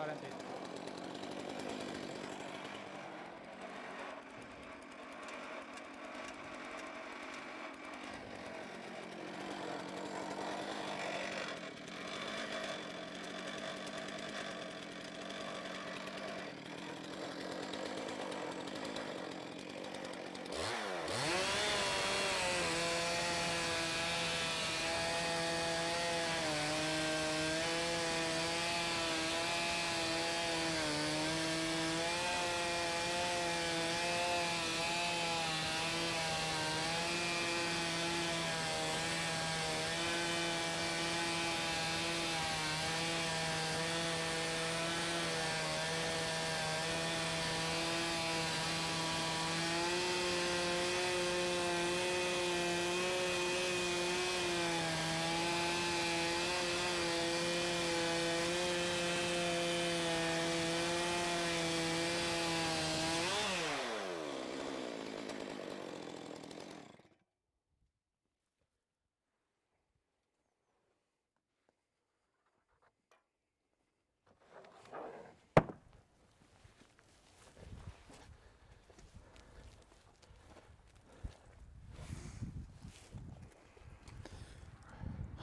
tar en till.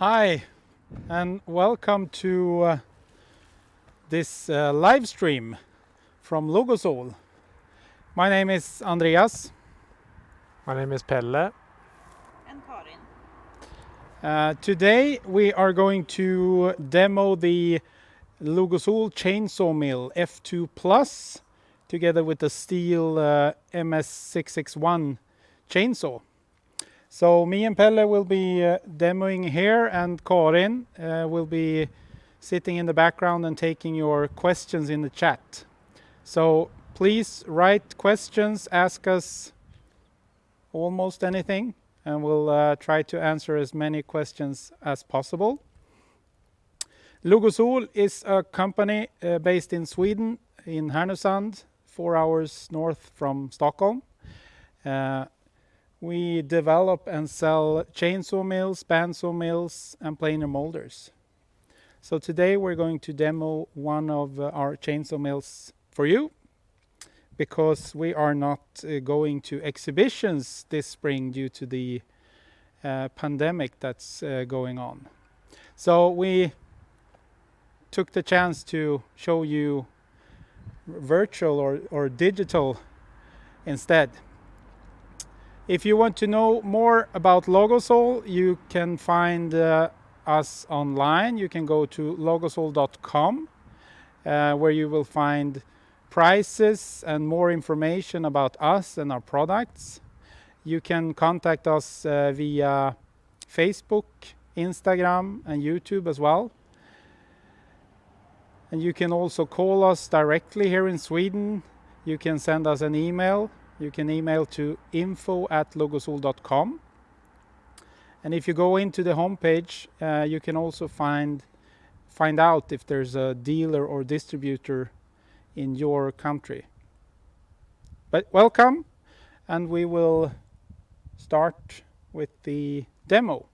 Hi, and welcome to this live stream from Logosol. My name is Andreas. My name is Pelle. And Karin. Today we are going to demo the Logosol chainsaw mill F2 Plus together with the Steel MS661 chainsaw. So me and Pelle will be demoing here, and Karin will be sitting in the background and taking your questions in the chat. So please write questions, ask us almost anything, and we'll try to answer as many questions as possible. Logosol is a company based in Sweden, in Härnösand, 4 hours north from Stockholm. We develop and sell chainsaw mills, bandsaw mills, and planer molders. So today we're going to demo one of our chainsaw mills for you, because we are not going to exhibitions this spring due to the pandemic that's going on. So we took the chance to show you virtual or digital instead. If you want to know more about Logosol, you can find us online. You can go to logosol.com, where you will find prices and more information about us and our products. You can contact us via Facebook, Instagram, and YouTube as well. And you can also call us directly here in Sweden. You can send us an email. You can email to info@logosol.com. And if you go into the homepage, you can also find out if there's a dealer or distributor in your country. But welcome, and we will start with the demo.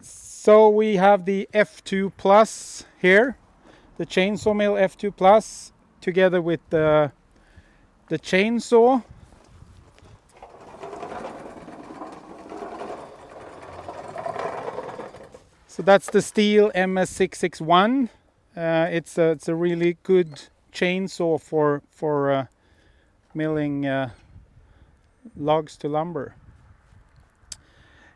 So we have the F2 Plus here. The chainsaw mill F2 Plus together with the chainsaw. So that's the Steel MS661. It's a really good chainsaw for milling logs to lumber.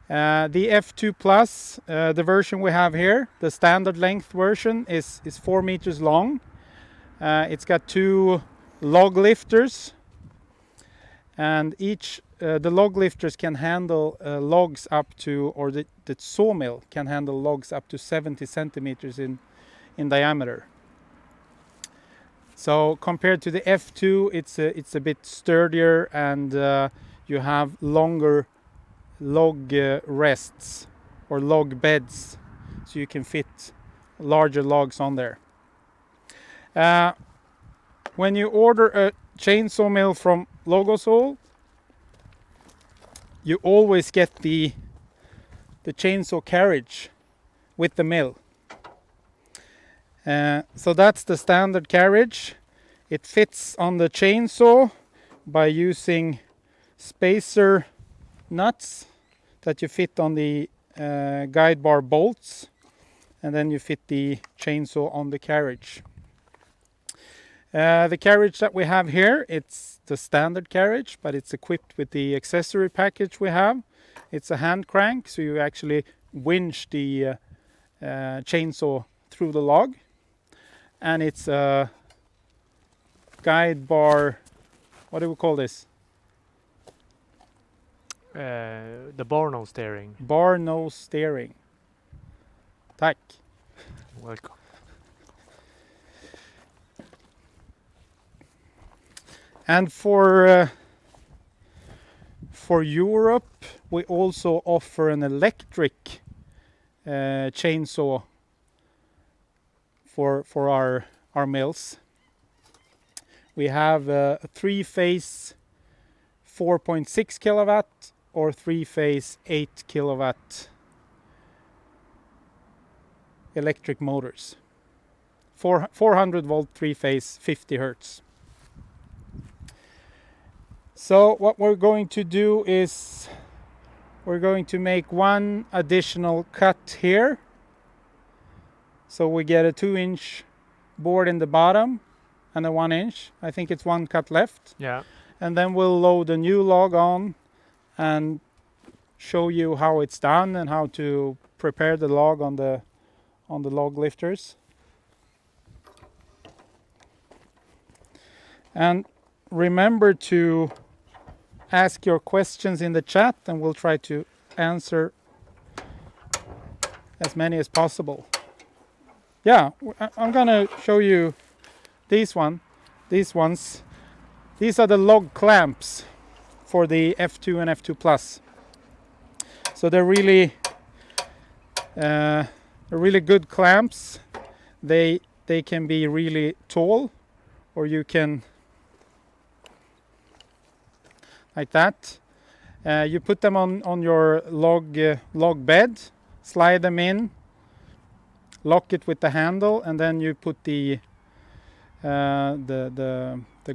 The F2 Plus, the version we have here, the standard length version, is 4 meters long. It's got 2 log lifters, and each the log lifters can handle logs up to, or the sawmill can handle logs up to 70 centimeters in diameter. So compared to the F2, it's a bit sturdier, and you have longer log rests or log beds, so you can fit larger logs on there. When you order a chainsaw mill from Logosol, you always get the the chainsaw carriage with the mill. So that's the standard carriage. It fits on the chainsaw by using spacer nuts that you fit on the guide bar bolts, and then you fit the chainsaw on the carriage. The carriage that we have here, it's the standard carriage, but it's equipped with the accessory package we have. It's a hand crank, so you actually winch the chainsaw through the log. And it's a guide bar, what do we call this? The bar nose steering. Bar nose steering. Tack. Welcome. And for Europe, we also offer an electric chainsaw for our mills. We have a 3-phase 4.6 kilowatt or 3-phase 8 kilowatt electric motors. 400 volt 3-phase 50 hertz. So what we're going to do is we're going to make one additional cut here. So we get a 2-inch board in the bottom and a 1-inch. I think it's one cut left. Yeah. And then we'll load a new log on and show you how it's done and how to prepare the log on the log lifters. And remember to ask your questions in the chat, and we'll try to answer as many as possible. Yeah, I'm gonna show you these ones. These are the log clamps for the F2 and F2 Plus. So they're really good clamps. They can be really tall, or you can like that. You put them on your log bed, slide them in, lock it with the handle, and then you put the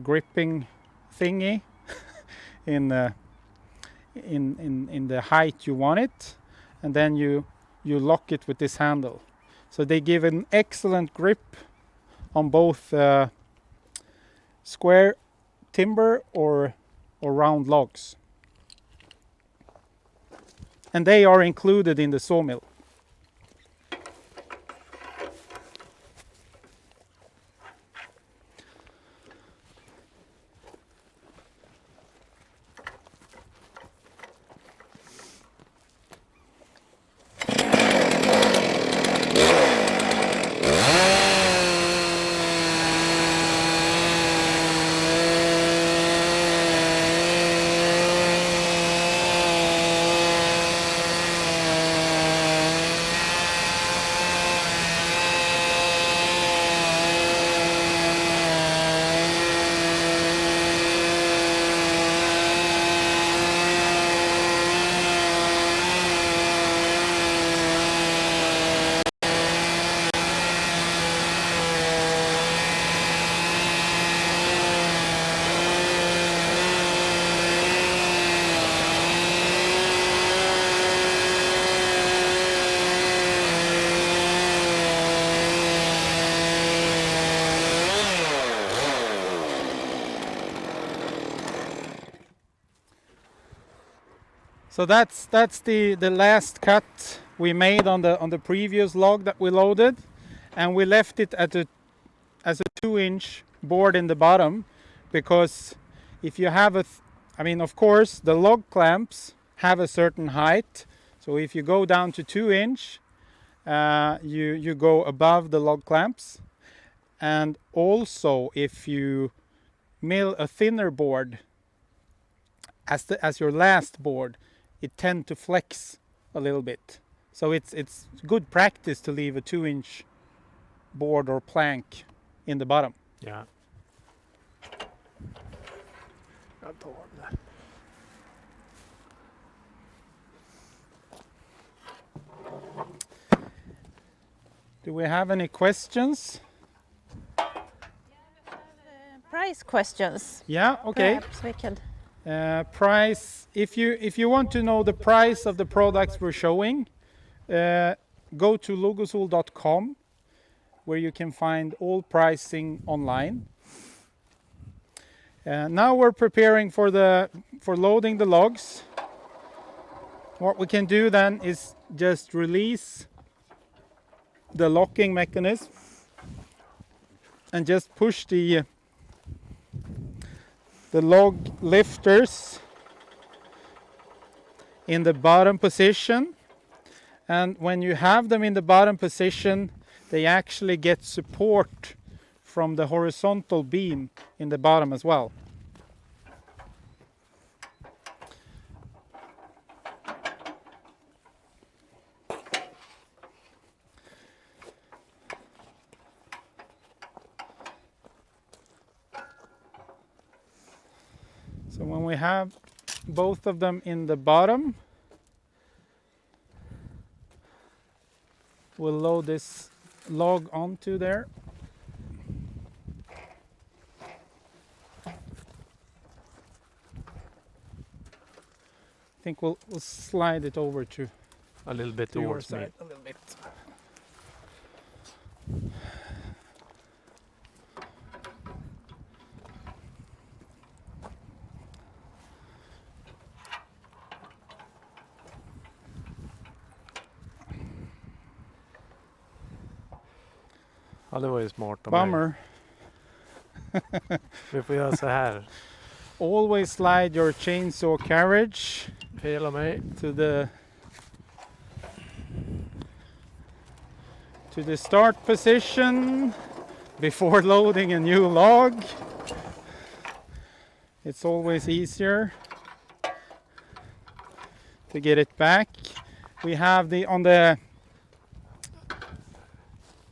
gripping thingy in the height you want it, and then you lock it with this handle. So they give an excellent grip on both square timber or round logs. And they are included in the sawmill. So that's the last cut we made on the previous log that we loaded, and we left it as a 2-inch board in the bottom, because if you have of course the log clamps have a certain height. So if you go down to 2-inch, you go above the log clamps, and also if you mill a thinner board as your last board, it tends to flex a little bit. So it's good practice to leave a 2-inch board or plank in the bottom. Yeah. we have any questions? Price questions. Yeah, okay. Perhaps we could. Price, if you want to know the price of the products we're showing, go to logosol.com, where you can find all pricing online. Now we're preparing for loading the logs. What we can do then is just release the locking mechanism and just push the log lifters in the bottom position, and when you have them in the bottom position, they actually get support from the horizontal beam in the bottom as well. So when we have both of them in the bottom, we'll load this log onto there. I think we'll slide it over to A little bit your towards me. side a little bit. Ja, det var ju smart av mig. Bummer. Vi får göra så här. Always slide your chainsaw carriage Fel av mig. to the start position before loading a new log. It's always easier to get it back. We have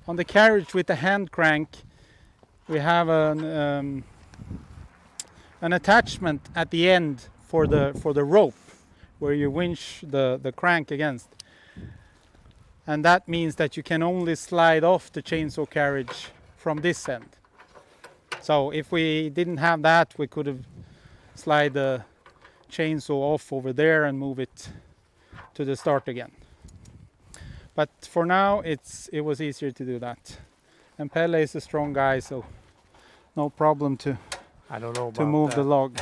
on the carriage with the hand crank, we have an attachment at the end for the rope where you winch the crank against, and that means that you can only slide off the chainsaw carriage from this end. So if we didn't have that, we could have slide the chainsaw off over there and move it to the start again. But for now, it was easier to do that. And Pelle is a strong guy, so no problem to I don't know about move that. the log.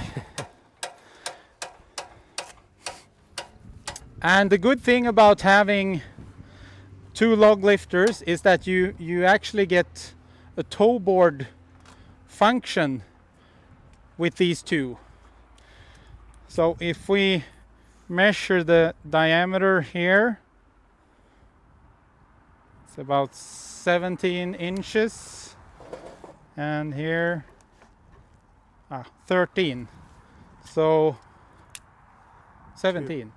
And the good thing about having two log lifters is that you actually get a tow board function with these two. So if we measure the diameter here, it's about 17 inches, and here 13. So 17,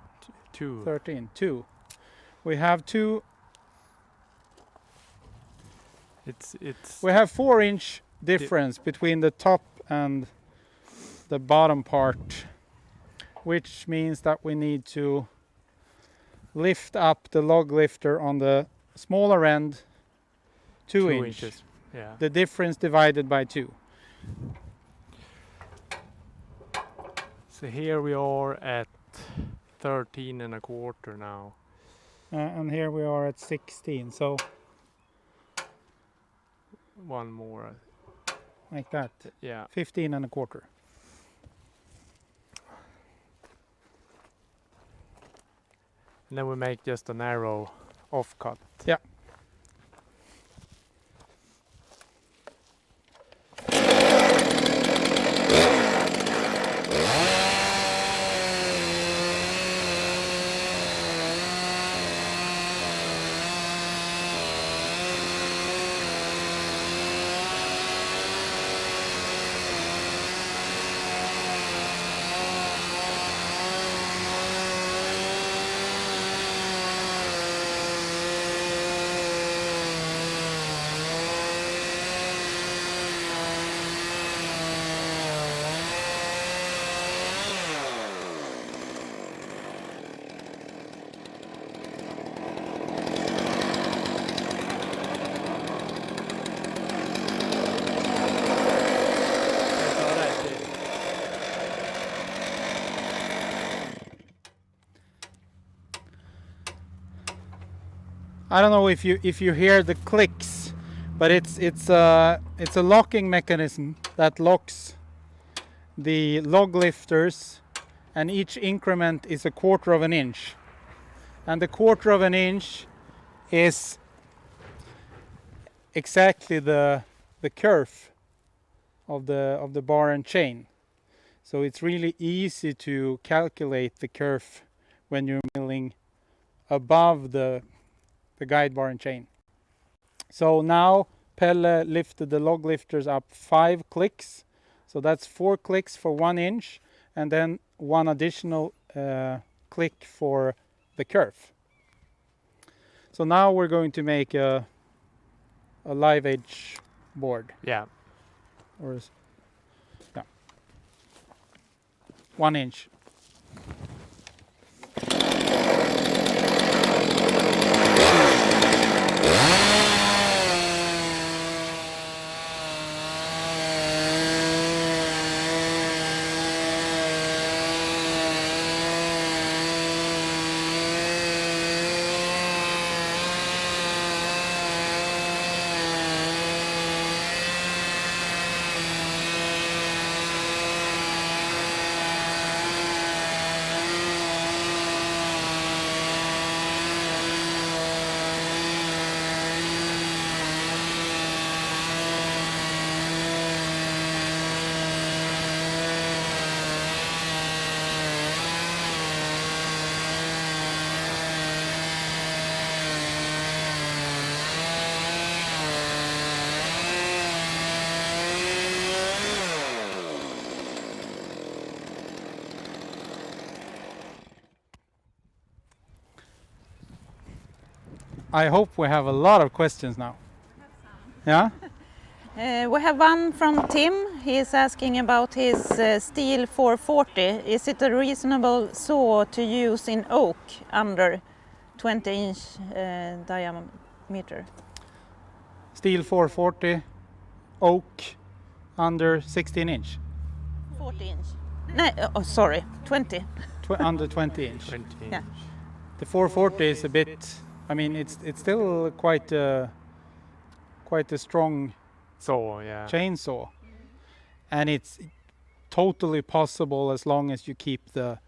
13, 2. We have two. We have 4-inch difference between the top and the bottom part, which means that we need to lift up the log lifter on the smaller end 2 inches. Yeah. The difference divided by 2. So here we are at 13 and a quarter now. And here we are at 16, so One more. like that, Yeah. 15 and a quarter. And then we make just a narrow off cut. Yeah. I don't know if you hear the clicks, but it's a locking mechanism that locks the log lifters, and each increment is 1/4 of an inch, and the 1/4 of an inch is exactly the curve of the bar and chain. So it's really easy to calculate the curve when you're milling above the guide bar and chain. So now Pelle lifted the log lifters up 5 clicks. So that's 4 clicks for 1 inch, and then 1 additional click for the curve. So now we're going to make a live edge board. Yeah. Or 1 inch. I hope we have a lot of questions now. Yeah? We have one from Tim. He is asking about his Steel 440. Is it a reasonable saw to use in oak under 20-inch diameter? Steel 440, oak under 16 inch, 40 inch. No, oh, sorry, 20. under 20 inch. 20 Yeah. inch. The 440 is a bit, I mean, it's still quite a strong So, yeah. chainsaw, and it's totally possible as long as you keep the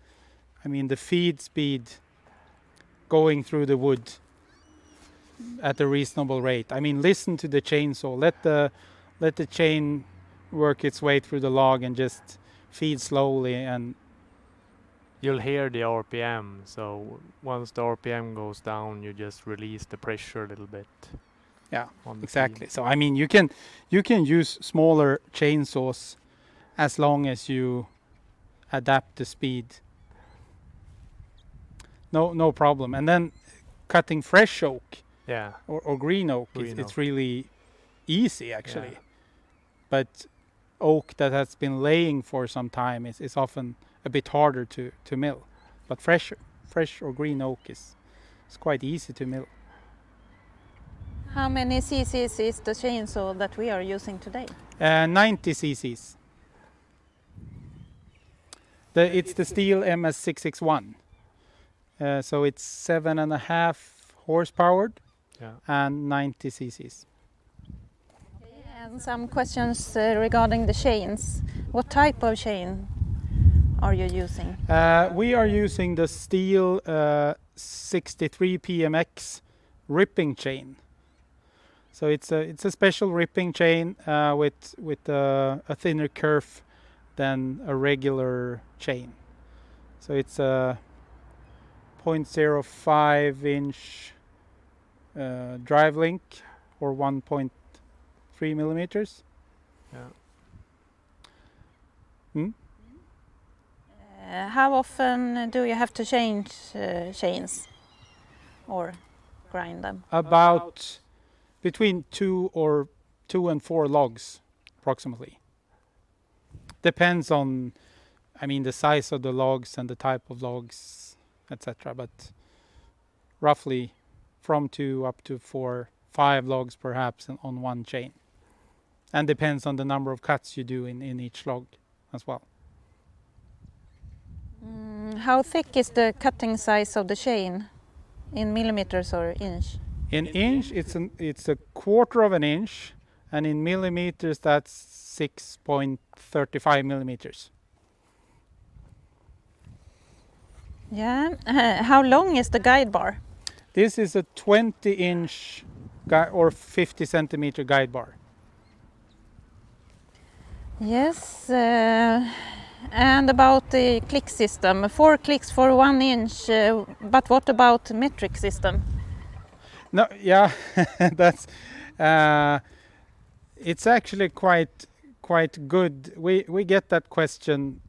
feed speed going through the wood at a reasonable rate. I mean, listen to the chainsaw. Let the chain work its way through the log and just feed slowly, and You'll hear the RPM, so once the RPM goes down, you just release the pressure a little bit. yeah, on the exactly. feed. So I mean, you can use smaller chainsaws as long as you adapt the speed. No problem. And then cutting fresh oak Yeah. or green oak, Green it's oak. really easy actually. Yeah. But oak that has been laying for some time is often a bit harder to mill. But fresh or green oak is quite easy to mill. How many cc's is the chainsaw that we are using today? 90 cc's. It's the Steel MS661. So it's 7.5 horsepower Yeah. and 90 cc's. And some questions regarding the chains. What type of chain are you using? We are using the Steel 63 PMX ripping chain. So it's a special ripping chain with a thinner curve than a regular chain. So it's a 0.05 inch drive link or 1.3 millimeters. Yeah. How often do you have to change chains or grind them? About between 2 and 4 logs approximately. Depends on, the size of the logs and the type of logs, etc. But roughly from 2 up to 4, 5 logs perhaps on one chain. And depends on the number of cuts you do in each log as well. How thick is the cutting size of the chain in millimeters or inch? In inch, it's a quarter of an inch, and in millimeters, that's 6.35 millimeters. Yeah. How long is the guide bar? This is a 20-inch or 50 centimeter guide bar. Yes. And about the click system, 4 clicks for 1 inch. But what about metric system? No, yeah, that's it's actually quite good. We get that question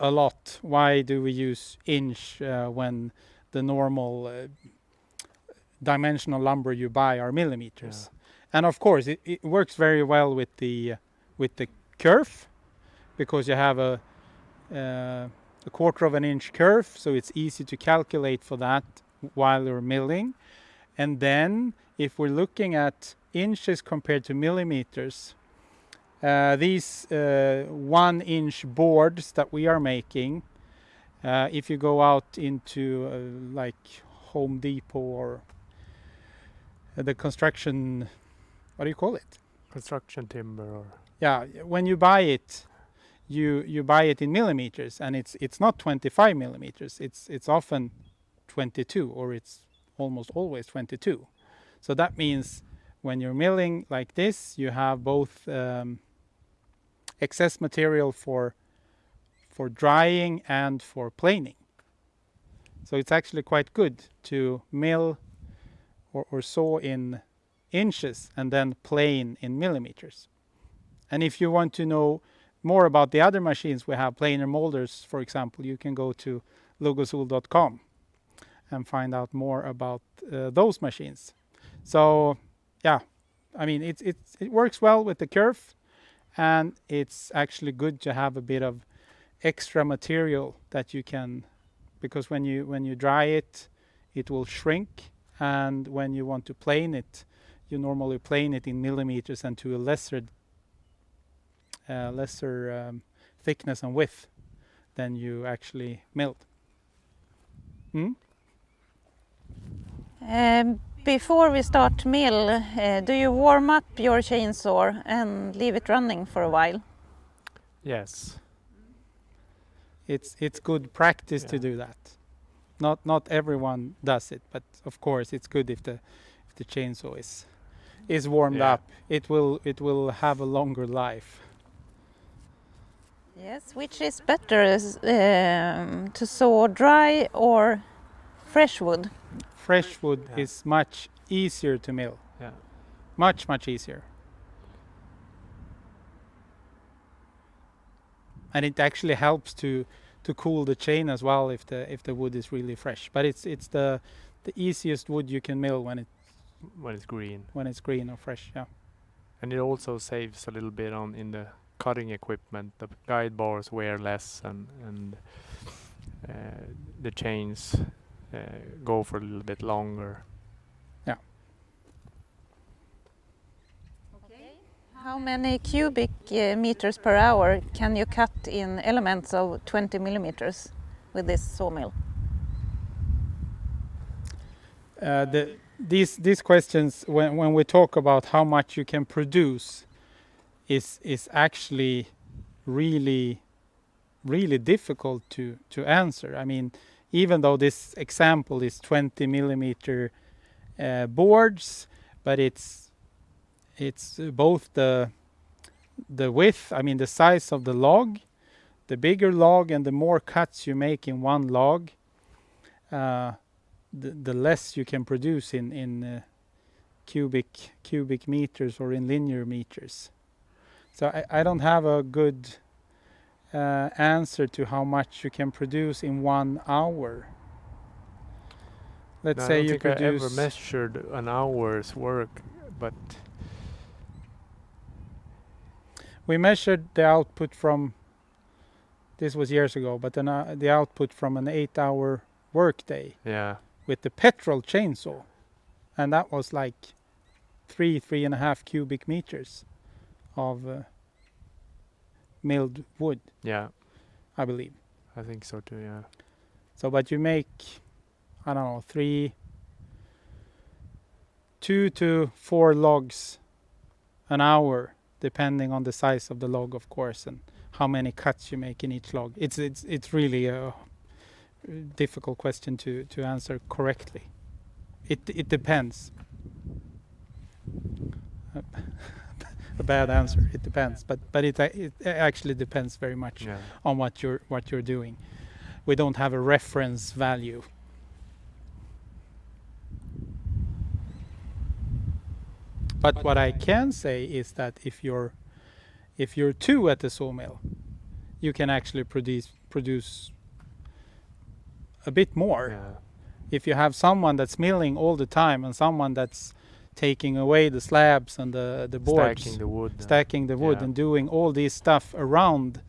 a lot. Why do we use inch when the normal dimensional lumber you buy are millimeters? Yeah. And of course, it works very well with the curve, because you have a quarter of an inch curve, so it's easy to calculate for that while you're milling. And then if we're looking at inches compared to millimeters, these 1 inch boards that we are making, if you go out into like Home Depot or the construction, what do you call it? Construction timber, or Yeah, when you buy it, you buy it in millimeters, and it's not 25 millimeters. It's often 22, or it's almost always 22. So that means when you're milling like this, you have both excess material for drying and for planing. So it's actually quite good to mill or saw in inches and then plane in millimeters. And if you want to know more about the other machines we have, planer molders, for example, you can go to logosol.com and find out more about those machines. So yeah, I mean, it works well with the curve, and it's actually good to have a bit of extra material that you can, because when you dry it, it will shrink, and when you want to plane it, you normally plane it in millimeters and to a lesser thickness and width than you actually milled. Before we start mill, do you warm up your chainsaw and leave it running for a while? yes. It's good practice to do that. Not everyone does it, but of course it's good if the chainsaw is warmed up. It will have a longer life. Yes, which is better, to saw dry or fresh wood? Fresh wood is much easier to mill. Yeah. Much easier. And it actually helps to cool the chain as well if the wood is really fresh. But it's the easiest wood you can mill when it's green. When it's green or fresh, yeah. And it also saves a little bit in the cutting equipment. The guide bars wear less, and the chains go for a little bit longer. Yeah. Okay. How many cubic meters per hour can you cut in elements of 20 millimeters with this sawmill? These questions, when we talk about how much you can produce, is actually really difficult to answer. I mean, even though this example is 20 millimeter boards, but it's both the width, I mean the size of the log, the bigger log and the more cuts you make in one log, the less you can produce in cubic meters or in linear meters. So I don't have a good answer to how much you can produce in 1 hour. Let's say you produce... I ever measured an hour's work, but... We measured the output from, this was years ago, but then the output from an 8-hour workday. Yeah. With the petrol chainsaw, and that was like 3.5 cubic meters of milled wood. Yeah, I believe. I think so too. Yeah. So, but you make, I don't know, 2 to 4 logs an hour, depending on the size of the log, of course, and how many cuts you make in each log. It's really a difficult question to answer correctly. It depends. A bad answer. It depends, but it actually depends very much on what you're doing. We don't have a reference value. But what I can say is that if you're 2 at the sawmill, you can actually produce a bit more. Yeah. If you have someone that's milling all the time and someone that's taking away the slabs and the boards, stacking the wood and doing all this stuff around,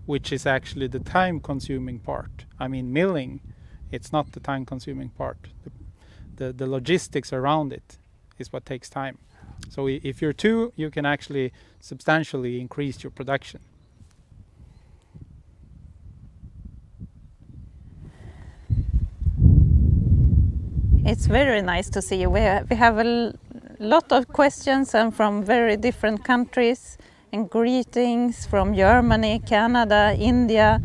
which is actually the time-consuming part. I mean, milling, it's not the time-consuming part. The logistics around it is what takes time. So if you're 2, you can actually substantially increase your production. It's very nice to see you. We have a lot of questions and from very different countries, and greetings from Germany, Canada, India.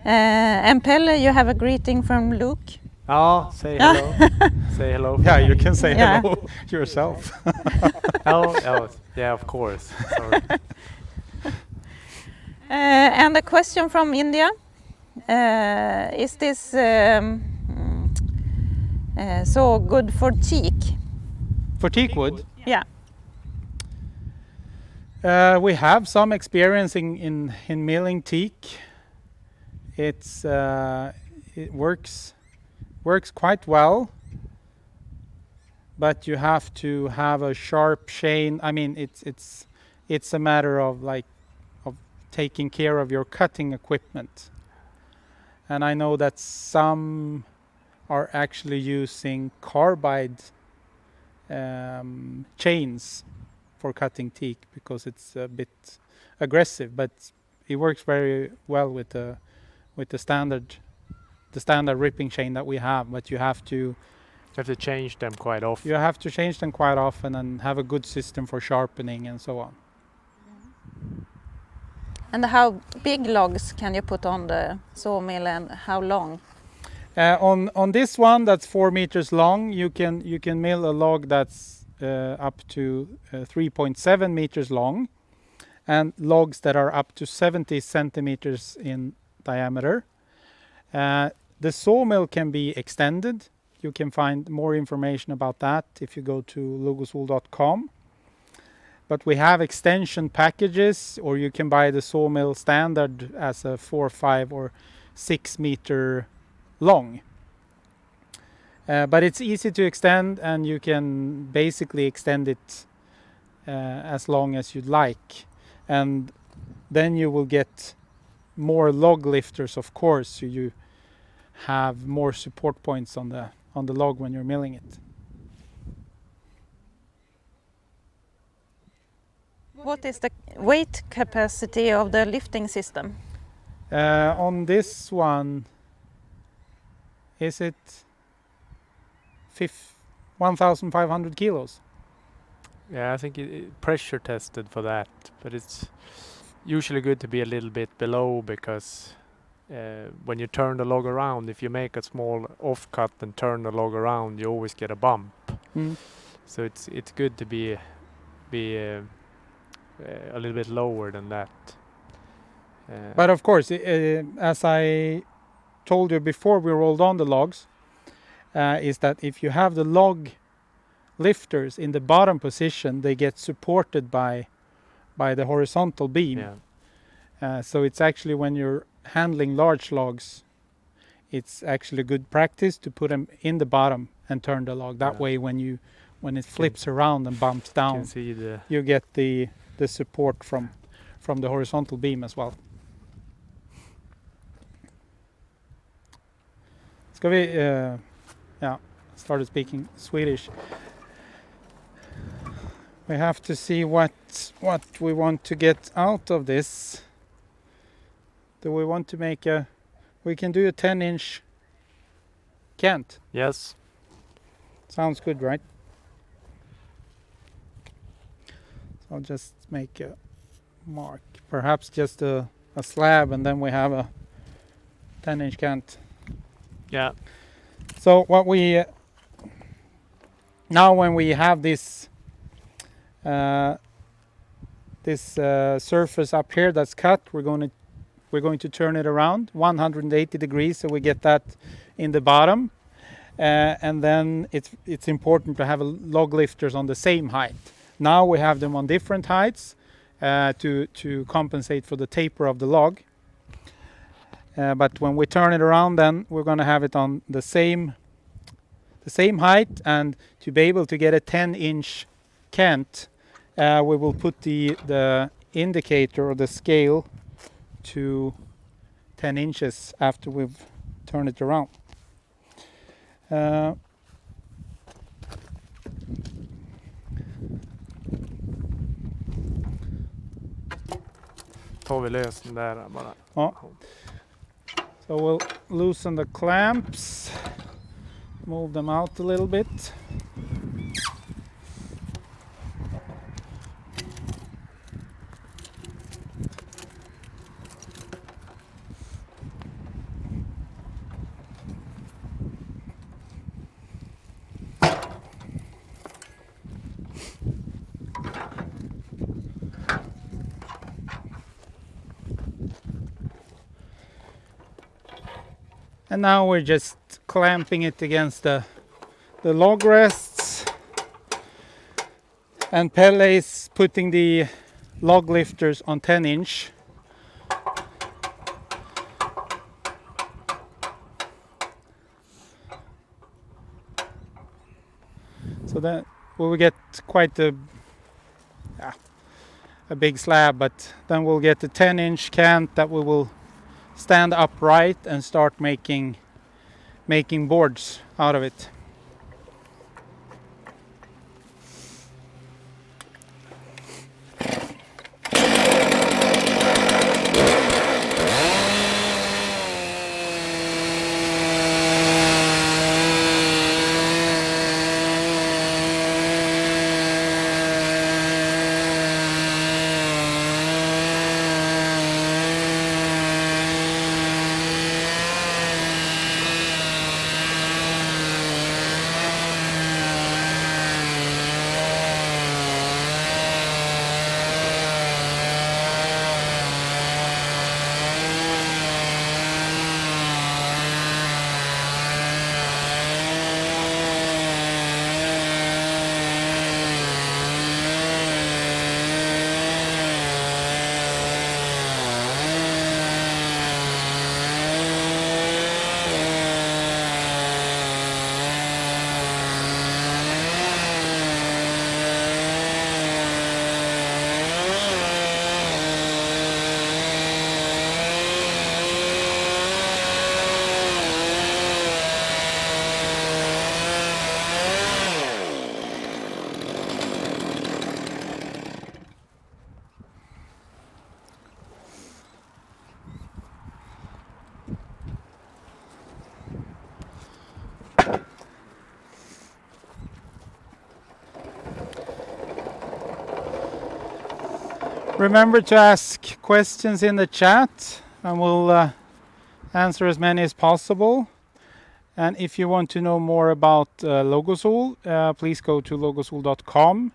And Pelle, you have a greeting from Luke. Oh, say hello. Say hello. Yeah, you can say hello yourself. Yeah, of course. Sorry. And a question from India. Is this so good for teak? For teak wood? Yeah. We have some experience in milling teak. It works quite well, but you have to have a sharp chain. I mean, it's a matter of taking care of your cutting equipment. And I know that some are actually using carbide chains for cutting teak because it's a bit aggressive, but it works very well with the standard ripping chain that we have. But you have to change them quite often. You have to change them quite often and have a good system for sharpening and so on. And how big logs can you put on the sawmill and how long? On this one that's 4 meters long, you can mill a log that's up to 3.7 meters long, and logs that are up to 70 centimeters in diameter. The sawmill can be extended. You can find more information about that if you go to logosol.com. But we have extension packages, or you can buy the sawmill standard as a 4, 5 or 6 meter long. But it's easy to extend, and you can basically extend it as long as you'd like. And then you will get more log lifters, of course, so you have more support points on the log when you're milling it. What is the weight capacity of the lifting system? On this one, is it 1,500 kilos? Yeah, I think it pressure tested for that, but it's usually good to be a little bit below, because when you turn the log around, if you make a small offcut and turn the log around, you always get a bump. So it's good to be a little bit lower than that. But of course, as I told you before we rolled on the logs, is that if you have the log lifters in the bottom position, they get supported by the horizontal beam. So it's actually, when you're handling large logs, it's actually good practice to put them in the bottom and turn the log. That way, when it flips around and bumps down, you get the support from the horizontal beam as well. Ska vi started speaking Swedish. We have to see what we want to get out of this. Do we want to make we can do a 10-inch cant? Yes. Sounds good, right? I'll just make a mark, perhaps just a slab, and then we have a 10-inch cant. Yeah. So what we now when we have this surface up here that's cut, we're going to turn it around 180 degrees so we get that in the bottom, and then it's important to have log lifters on the same height. Now we have them on different heights to compensate for the taper of the log. But when we turn it around, then we're going to have it on the same height, and to be able to get a 10-inch cant, we will put the indicator or the scale to 10 inches after we've turned it around. Tar vi lös den där bara. Ja. So we'll loosen the clamps, move them out a little bit. And now we're just clamping it against the log rests, and Pelle is putting the log lifters on 10-inch. So then we will get quite a big slab, but then we'll get the 10-inch cant that we will stand upright and start making boards out of it. Remember to ask questions in the chat, and we'll answer as many as possible. And if you want to know more about Logosol, please go to logosol.com,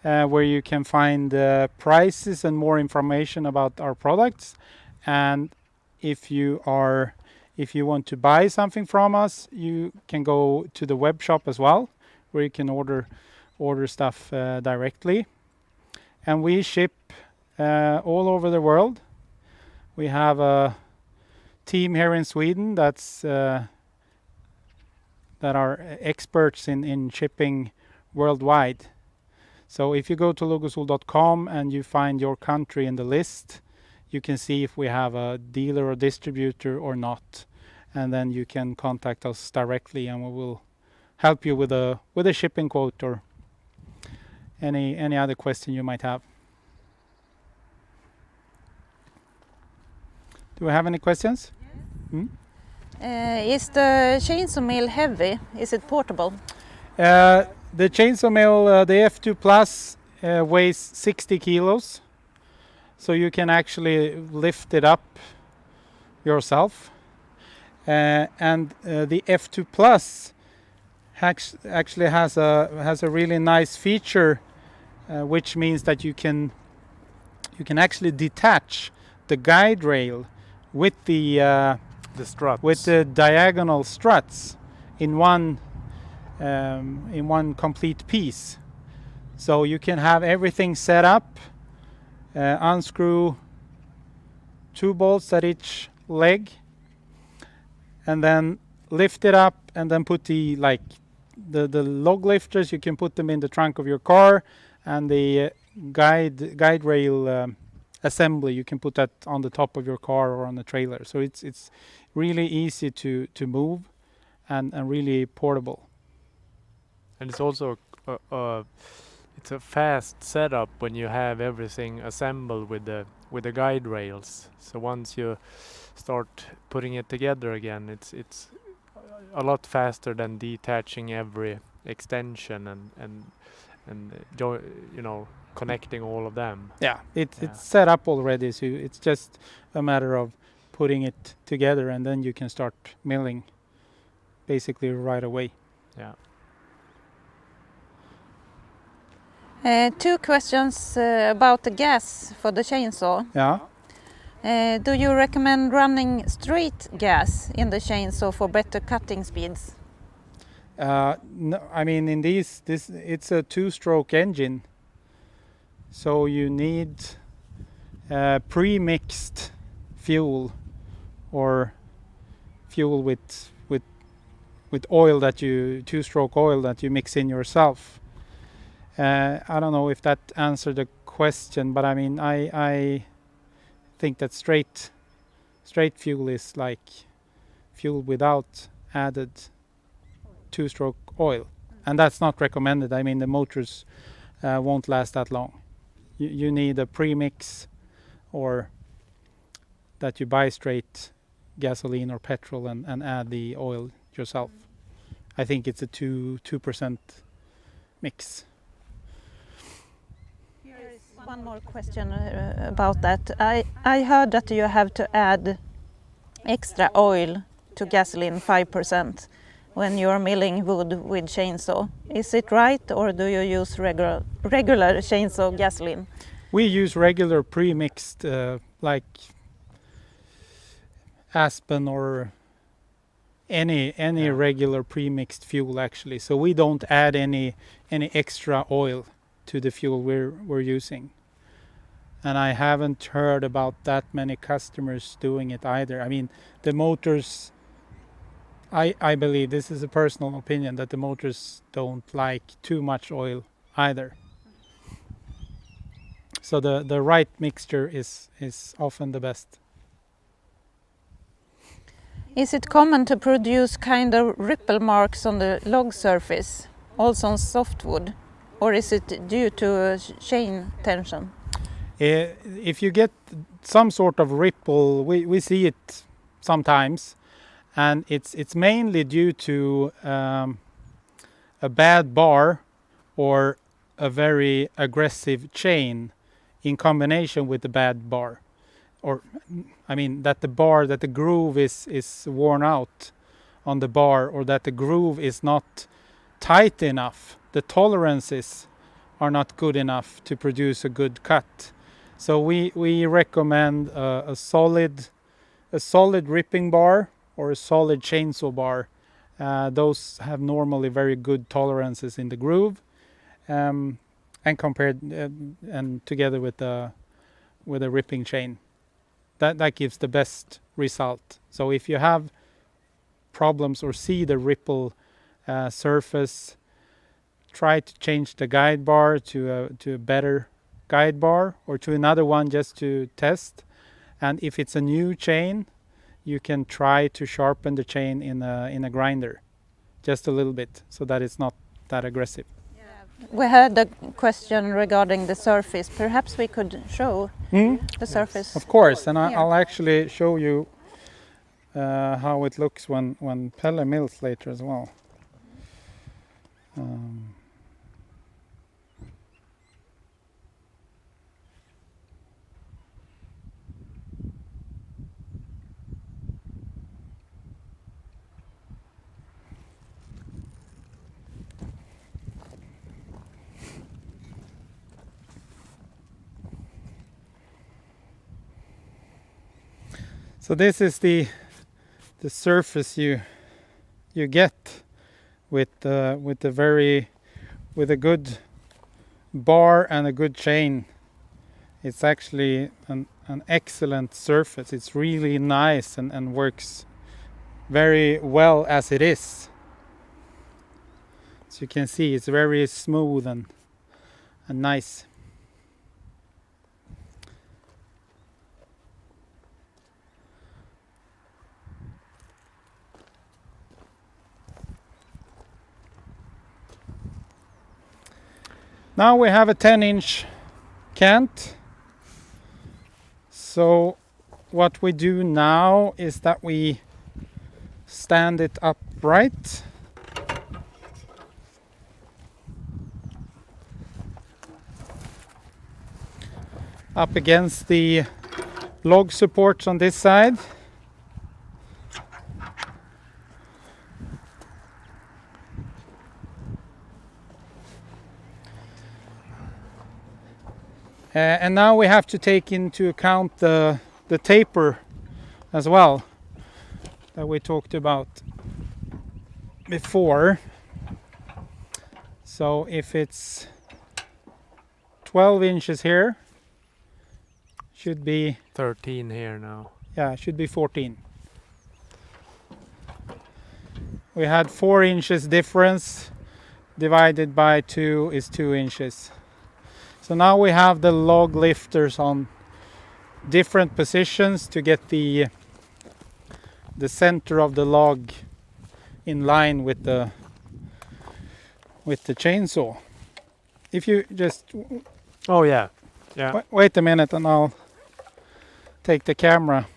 where you can find prices and more information about our products. And if you want to buy something from us, you can go to the web shop as well, where you can order stuff directly. And we ship all over the world. We have a team here in Sweden that are experts in shipping worldwide. So if you go to logosol.com and you find your country in the list, you can see if we have a dealer or distributor or not, and then you can contact us directly, and we will help you with a shipping quote or any other question you might have. Do we have any questions? Yes. Is the chainsaw mill heavy? Is it portable? The chainsaw mill, the F2 Plus, weighs 60 kilos, so you can actually lift it up yourself. And the F2 Plus actually has a really nice feature, which means that you can actually detach the guide rail with the struts. with the diagonal struts in one complete piece. So you can have everything set up, unscrew 2 bolts at each leg, and then lift it up, and then put the log lifters. You can put them in the trunk of your car, and the guide rail assembly, you can put that on the top of your car or on the trailer. So it's really easy to move, and really portable. And it's also it's a fast setup when you have everything assembled with the guide rails. So once you start putting it together again, it's a lot faster than detaching every extension and connecting all of them. Yeah, it's set up already, so it's just a matter of putting it together, and then you can start milling basically right away. Yeah. 2 questions about the gas for the chainsaw. Yeah. Do you recommend running straight gas in the chainsaw for better cutting speeds? No, I mean, in this it's a 2-stroke engine, so you need pre-mixed fuel, or fuel with oil that you 2-stroke oil that you mix in yourself. I don't know if that answered the question, but I mean, I think that straight fuel is like fuel without added 2-stroke oil, and that's not recommended. I mean, the motors won't last that long. You need a premix, or that you buy straight gasoline or petrol and add the oil yourself. I think it's a 2% mix. Here is one more question about that. I heard that you have to add extra oil to gasoline 5% when you're milling wood with chainsaw. Is it right, or do you use regular chainsaw gasoline? We use regular pre-mixed, like Aspen or any regular pre-mixed fuel, actually. So we don't add any extra oil to the fuel we're using. And I haven't heard about that many customers doing it either. I mean, the motors, I believe, this is a personal opinion, that the motors don't like too much oil either. So the right mixture is often the best. Is it common to produce kind of ripple marks on the log surface, also on softwood, or is it due to chain tension? If you get some sort of ripple, we see it sometimes, and it's mainly due to a bad bar or a very aggressive chain in combination with the bad bar. Or, I mean, that the groove is worn out on the bar, or that the groove is not tight enough. The tolerances are not good enough to produce a good cut. So we recommend a solid ripping bar or a solid chainsaw bar. Those have normally very good tolerances in the groove, and compared and together with a ripping chain. That gives the best result. So if you have problems or see the ripple surface, try to change the guide bar to a better guide bar, or to another one just to test. And if it's a new chain, you can try to sharpen the chain in a grinder just a little bit, so that it's not that aggressive. We had a question regarding the surface. Perhaps we could show the surface. Of course, and Here. I'll actually show you how it looks when Pelle mills later as well. So this is the surface you get with a good bar and a good chain. It's actually an excellent surface. It's really nice and works very well as it is. As you can see, it's very smooth and nice. Now we have a 10-inch cant. So what we do now is that we stand it upright. Up against the log supports on this side. And now we have to take into account the taper as well that we talked about before. So if it's 12 inches here, should be 13 here now. Yeah, it should be 14. We had 4 inches difference, divided by 2 is 2 inches. So now we have the log lifters on different positions to get the center of the log in line with the chainsaw. If you just Oh yeah. wait a minute and I'll take the camera.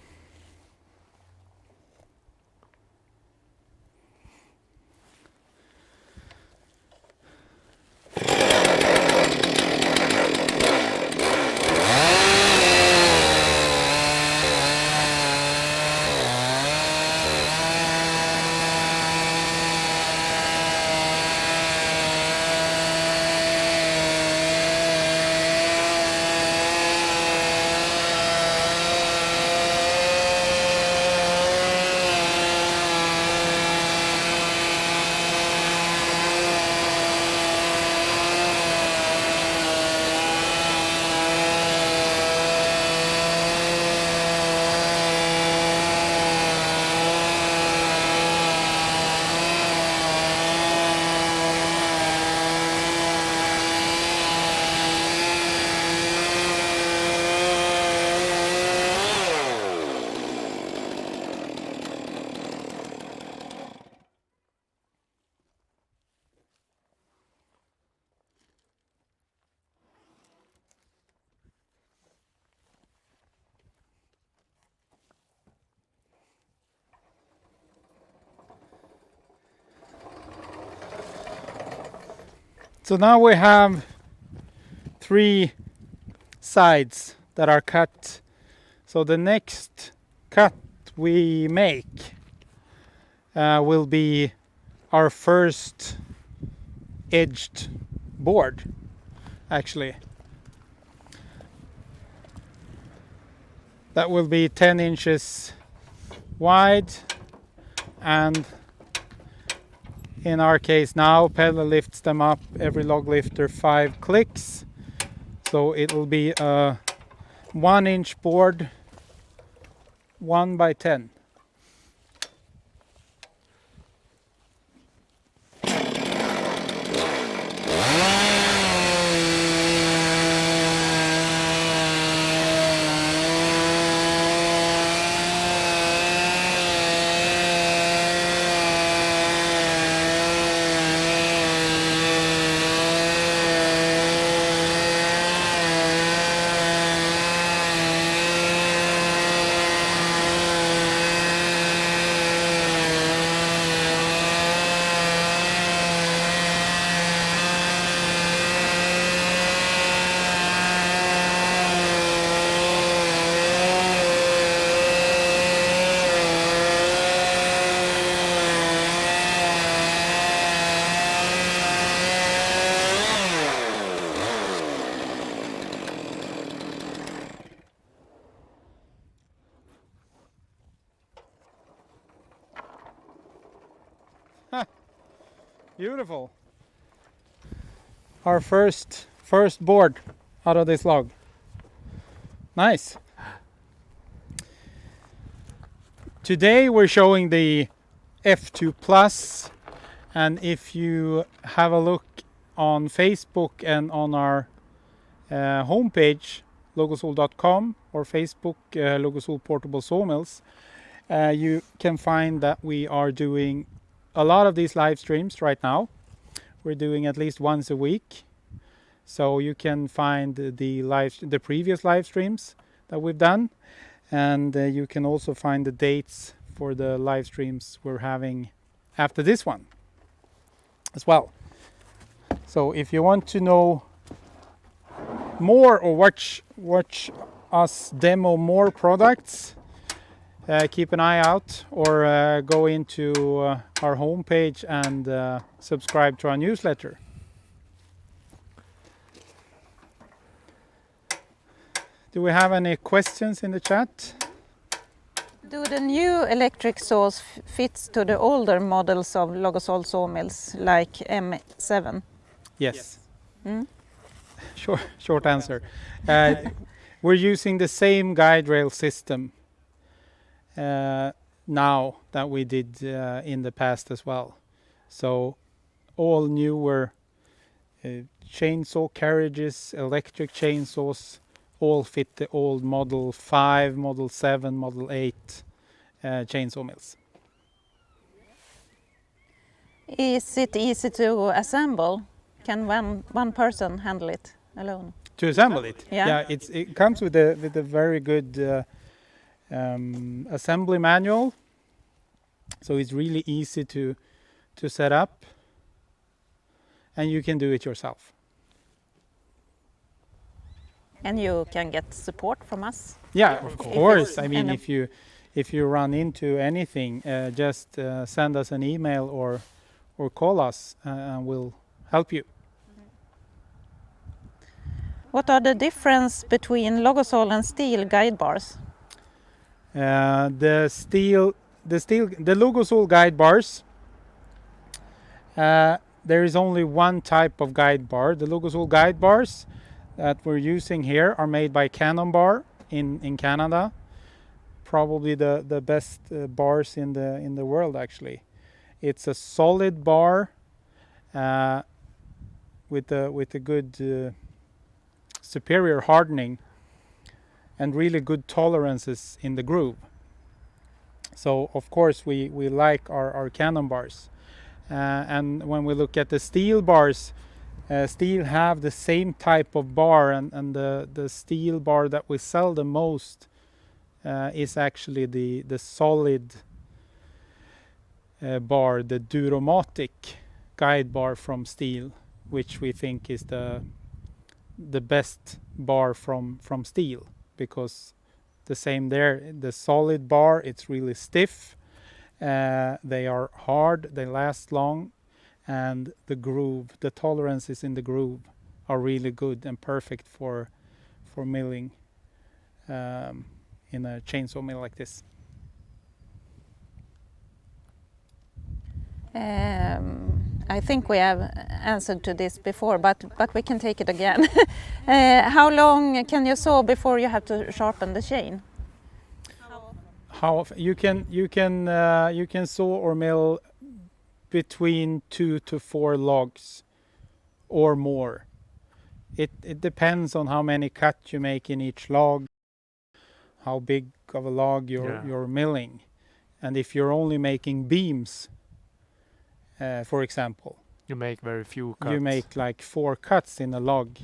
So now we have 3 sides that are cut. So the next cut we make will be our first edged board, actually. That will be 10 inches wide, and in our case now, pedal lifts them up every log lifter 5 clicks. So it will be a 1-inch board, 1 by 10. Beautiful. Our first board out of this log. Nice. Today we're showing the F2 Plus, and if you have a look on Facebook and on our homepage logosol.com or Facebook Logosol Portable Sawmills, you can find that we are doing a lot of these live streams right now. We're doing at least once a week, so you can find the previous live streams that we've done, and you can also find the dates for the live streams we're having after this one as well. So if you want to know more or watch us demo more products, keep an eye out, or go into our homepage and subscribe to our newsletter. Do we have any questions in the chat? Do the new electric saws fit to the older models of Logosol sawmills like M7? Yes. Mm? Short answer. We're using the same guide rail system now that we did in the past as well. So all newer chainsaw carriages, electric chainsaws, all fit the old Model 5, Model 7, Model 8 chainsaw mills. Is it easy to assemble? Can one person handle it alone? To assemble it? Yeah. It comes with a very good assembly manual, so it's really easy to set up, and you can do it yourself. And you can get support from us? Yeah, of course. I mean, and if you run into anything, just send us an email or call us, and we'll help you. What are the difference between Logosol and steel guide bars? The Logosol guide bars, there is only one type of guide bar. The Logosol guide bars that we're using here are made by Cannonbar in Canada. Probably the best bars in the world, actually. It's a solid bar with a good superior hardening and really good tolerances in the groove. So of course we like our cannon bars, and when we look at the steel bars, steel have the same type of bar, and the steel bar that we sell the most is actually the solid bar, the Duromatic guide bar from Steel, which we think is the best bar from steel, because the same there, the solid bar, it's really stiff, they are hard, they last long, and the groove, the tolerances in the groove are really good and perfect for milling in a chainsaw mill like this. I think we have answered to this before, but we can take it again. How long can you saw before you have to sharpen the chain? How often? You can saw or mill between 2 to 4 logs or more. It depends on how many cuts you make in each log, how big of a log you're milling, and if you're only making beams, for example, you make very few cuts. You make like 4 cuts in a log,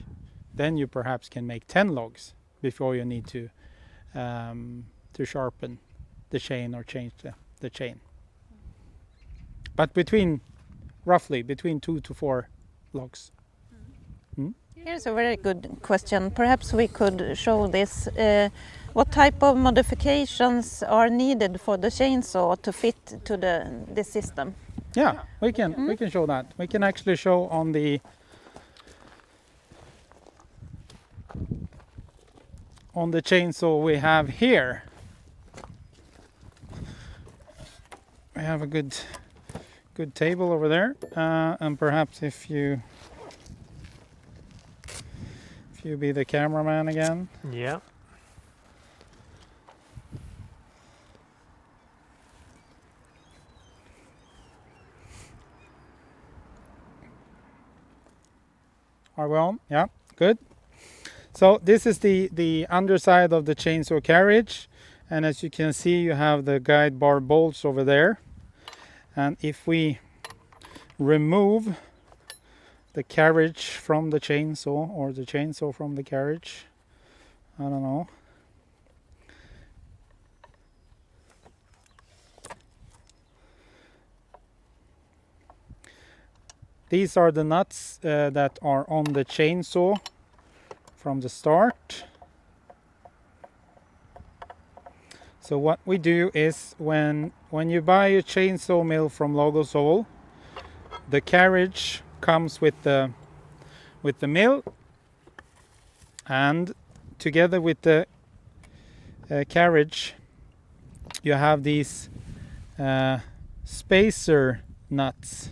then you perhaps can make 10 logs before you need to sharpen the chain or change the chain. But roughly between 2 to 4 logs. Here's a very good question. Perhaps we could show this. What type of modifications are needed for the chainsaw to fit to the system? Yeah, we can show that. We can actually show on the chainsaw we have here. We have a good good table over there, and perhaps if you be the cameraman again. Yeah. Are we on? Yeah, good. So this is the underside of the chainsaw carriage, and as you can see, you have the guide bar bolts over there. And if we remove the carriage from the chainsaw, or the chainsaw from the carriage, I don't know. These are the nuts that are on the chainsaw from the start. So what we do is when you buy a chainsaw mill from Logosol, the carriage comes with the mill, and together with the carriage you have these spacer nuts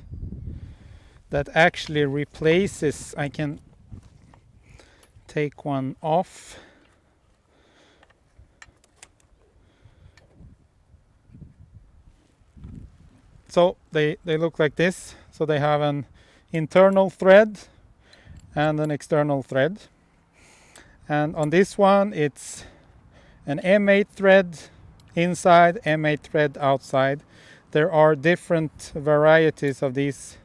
that actually replaces. I can take one off. So they look like this. So they have an internal thread and an external thread. And on this one it's an M8 thread inside, M8 thread outside. There are different varieties of these.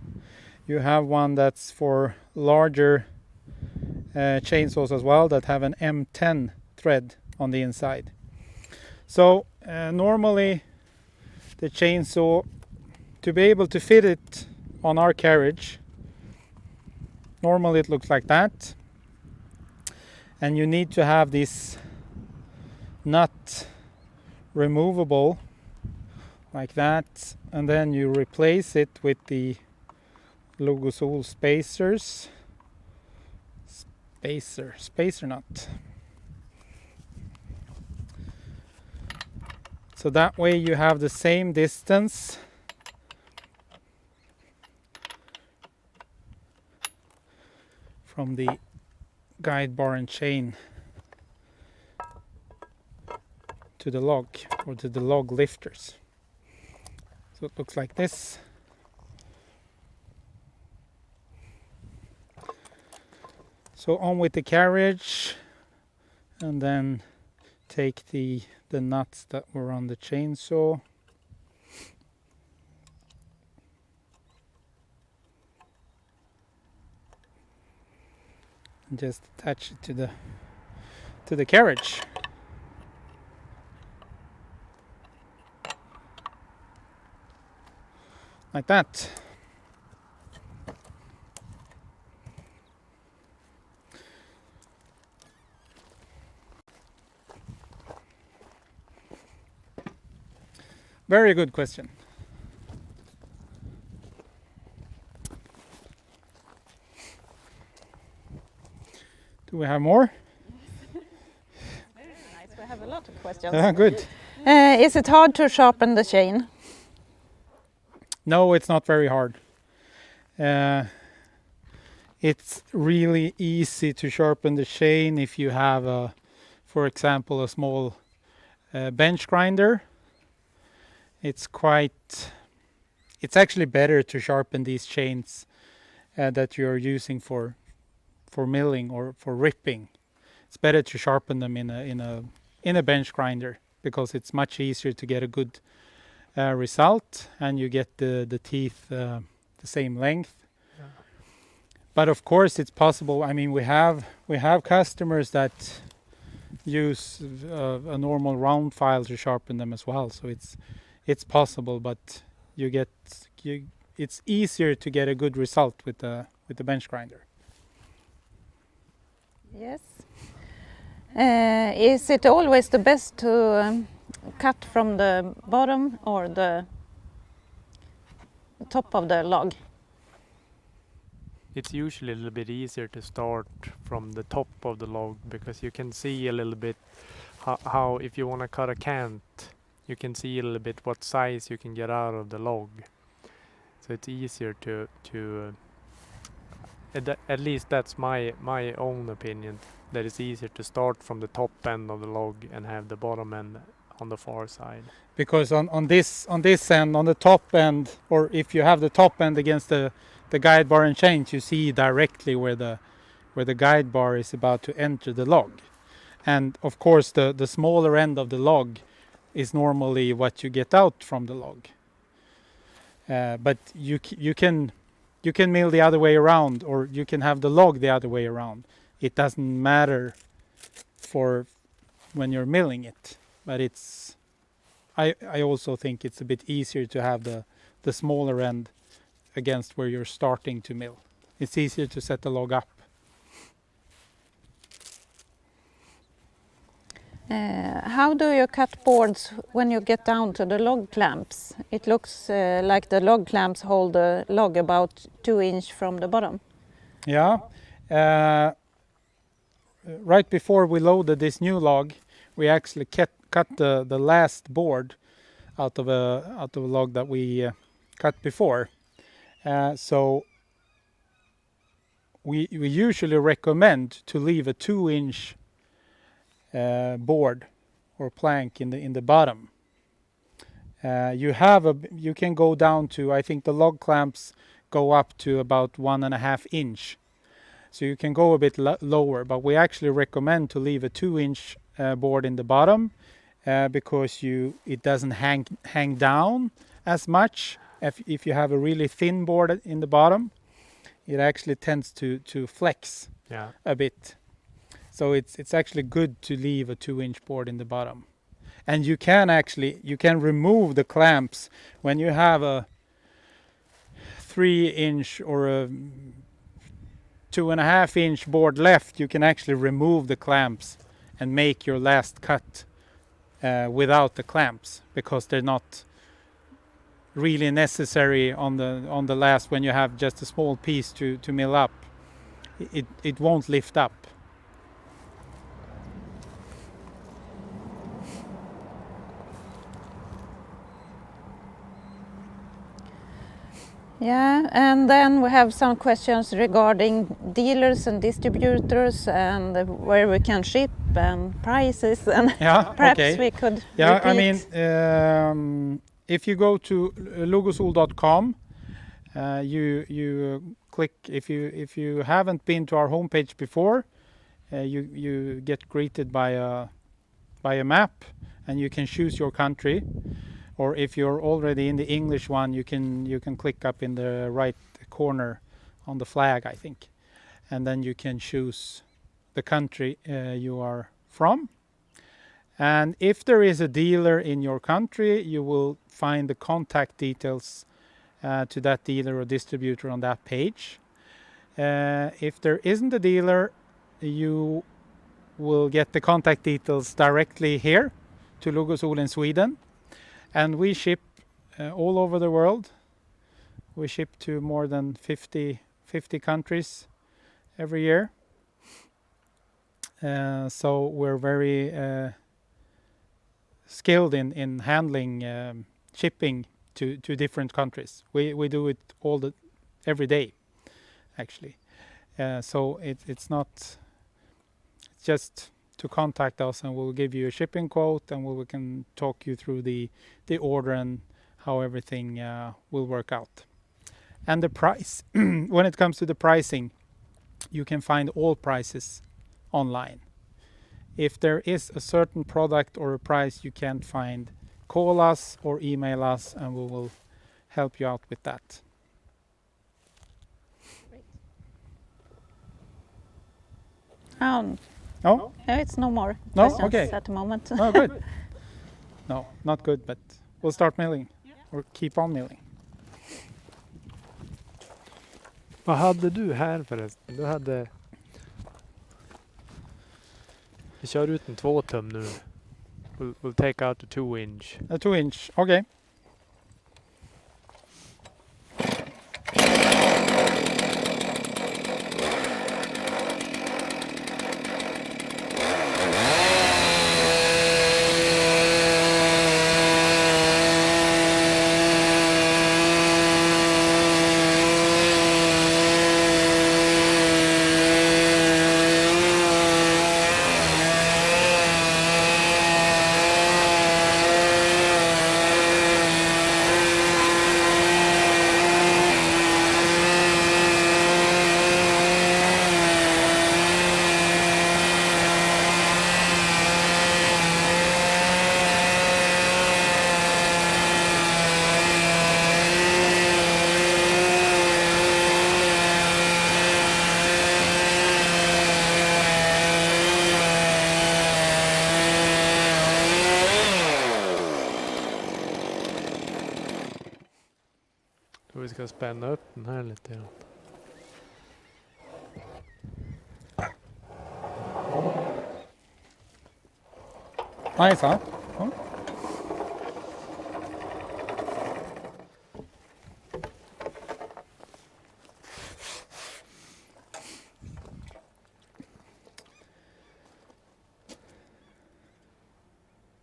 You have one that's for larger chainsaws as well, that have an M10 thread on the inside. So normally the chainsaw, to be able to fit it on our carriage, normally it looks like that, and you need to have this nut removable like that, and then you replace it with the Logosol spacers, spacer nut. So that way you have the same distance from the guide bar and chain to the log, or to the log lifters. So it looks like this. So on with the carriage, and then take the nuts that were on the chainsaw. And just attach it to the carriage. Like that. Very good question. Do we have more? Very nice. We have a lot of questions. Good. Is it hard to sharpen the chain? No, it's not very hard. It's really easy to sharpen the chain if you have, for example, a small bench grinder. It's actually better to sharpen these chains that you're using for milling or for ripping. It's better to sharpen them in a bench grinder, because it's much easier to get a good result, and you get the teeth the same length. Yeah. But of course it's possible. I mean, we have customers that use a normal round file to sharpen them as well, so it's possible, but it's easier to get a good result with the bench grinder. Yes. Is it always the best to cut from the bottom or the top of the log? It's usually a little bit easier to start from the top of the log, because you can see a little bit how if you want to cut a cant, you can see a little bit what size you can get out of the log. So it's easier to at least that's my own opinion, that it's easier to start from the top end of the log and have the bottom end on the far side. Because on this end, on the top end, or if you have the top end against the guide bar and chains, you see directly where the guide bar is about to enter the log. And of course the smaller end of the log is normally what you get out from the log. But you can mill the other way around, or you can have the log the other way around. It doesn't matter for when you're milling it, but it's I also think it's a bit easier to have the smaller end against where you're starting to mill. It's easier to set the log up. How do you cut boards when you get down to the log clamps? It looks like the log clamps hold the log about 2 inches from the bottom. Yeah. Right before we loaded this new log, we actually cut the last board out of a log that we cut before. So we usually recommend to leave a 2-inch board or plank in the bottom. You can go down to, I think the log clamps go up to about 1.5 inch. So you can go a bit lower, but we actually recommend to leave a 2-inch board in the bottom because it doesn't hang down as much. If you have a really thin board in the bottom, it actually tends to flex a bit. So it's actually good to leave a 2-inch board in the bottom. And you can remove the clamps when you have a 3-inch or a 2.5-inch board left. You can actually remove the clamps and make your last cut without the clamps, because they're not really necessary on the last, when you have just a small piece to mill up. It won't lift up. Yeah, and then we have some questions regarding dealers and distributors and where we can ship and prices, and perhaps we could repeat. I mean, if you go to logosol.com, you click, if you haven't been to our homepage before, you get greeted by a map, and you can choose your country. Or if you're already in the English one, you can click up in the right corner on the flag, I think, and then you can choose the country you are from. And if there is a dealer in your country, you will find the contact details to that dealer or distributor on that page. If there isn't a dealer, you will get the contact details directly here to Logosol in Sweden. And we ship all over the world. We ship to more than 50 countries every year. So we're very skilled in handling shipping to different countries. We do it every day, actually. So it's just to contact us, and we'll give you a shipping quote, and we can talk you through the order and how everything will work out. And the price, when it comes to the pricing, you can find all prices online. If there is a certain product or a price you can't find, call us or email us, and we will help you out with that. No, it's no more questions at the moment. Oh, good. No, not good, but we'll start milling, or keep on milling. Vad hade du här förresten? Du hade... Vi kör ut en 2 tum nu. We'll take out a 2-inch. A 2-inch, okay. ska spänna upp den här lite grann. Nice, huh? Oh.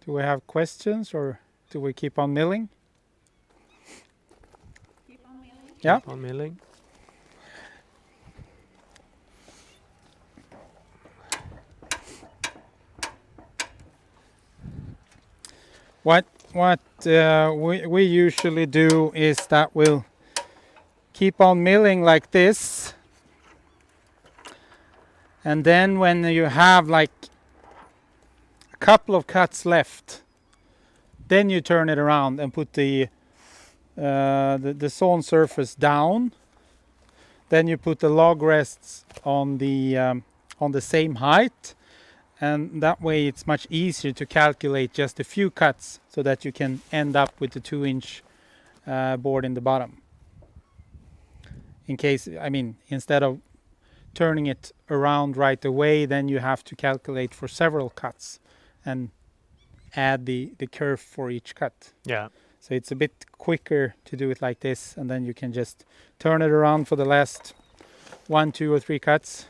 Do we have questions or do we keep on milling? Keep on milling. Yeah. Keep on milling. What we usually do is that we'll keep on milling like this, and then when you have like a couple of cuts left, then you turn it around and put the sawn surface down. Then you put the log rests on the same height, and that way it's much easier to calculate just a few cuts so that you can end up with the 2-inch board in the bottom. In case, I mean, instead of turning it around right away, then you have to calculate for several cuts and add the curve for each cut. Yeah. So it's a bit quicker to do it like this, and then you can just turn it around for the last 1, 2, or 3 cuts.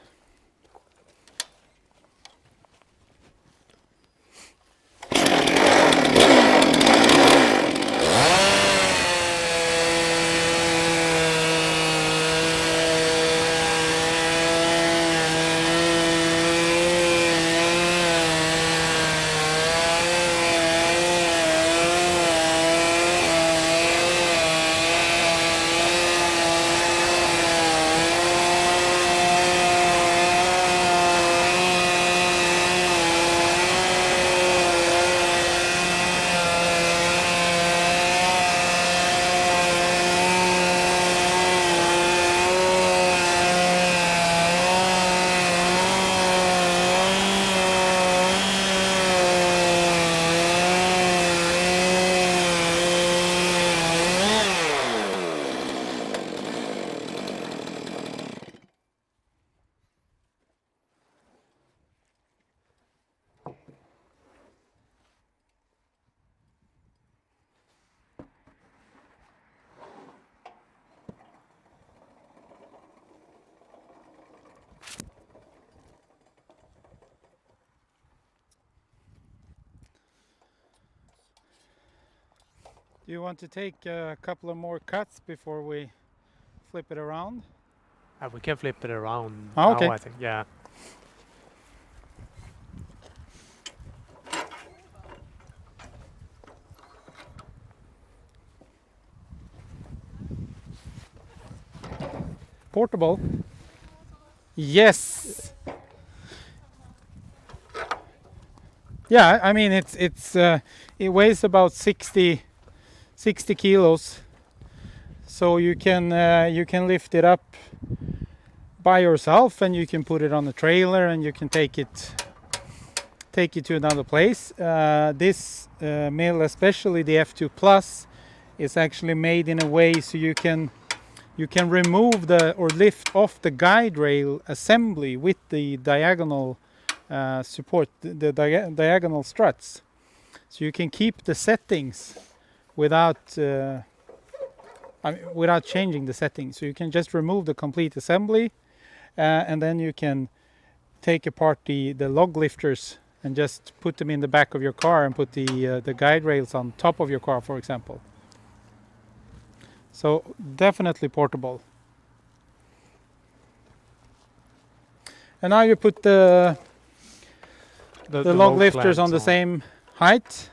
Do you want to take a couple of more cuts before we flip it around? We can flip it around Oh, okay. now, I think. Yeah. Portable? Yes. Yeah, I mean it weighs about 60 kilos, so you can lift it up by yourself, and you can put it on the trailer, and you can take it to another place. This mill, especially the F2 Plus, is actually made in a way so you can remove or lift off the guide rail assembly with the diagonal support, the diagonal struts, so you can keep the settings without changing the settings. So you can just remove the complete assembly, and then you can take apart the log lifters and just put them in the back of your car and put the guide rails on top of your car, for example. So definitely portable. And now you put the log lifters on the same height.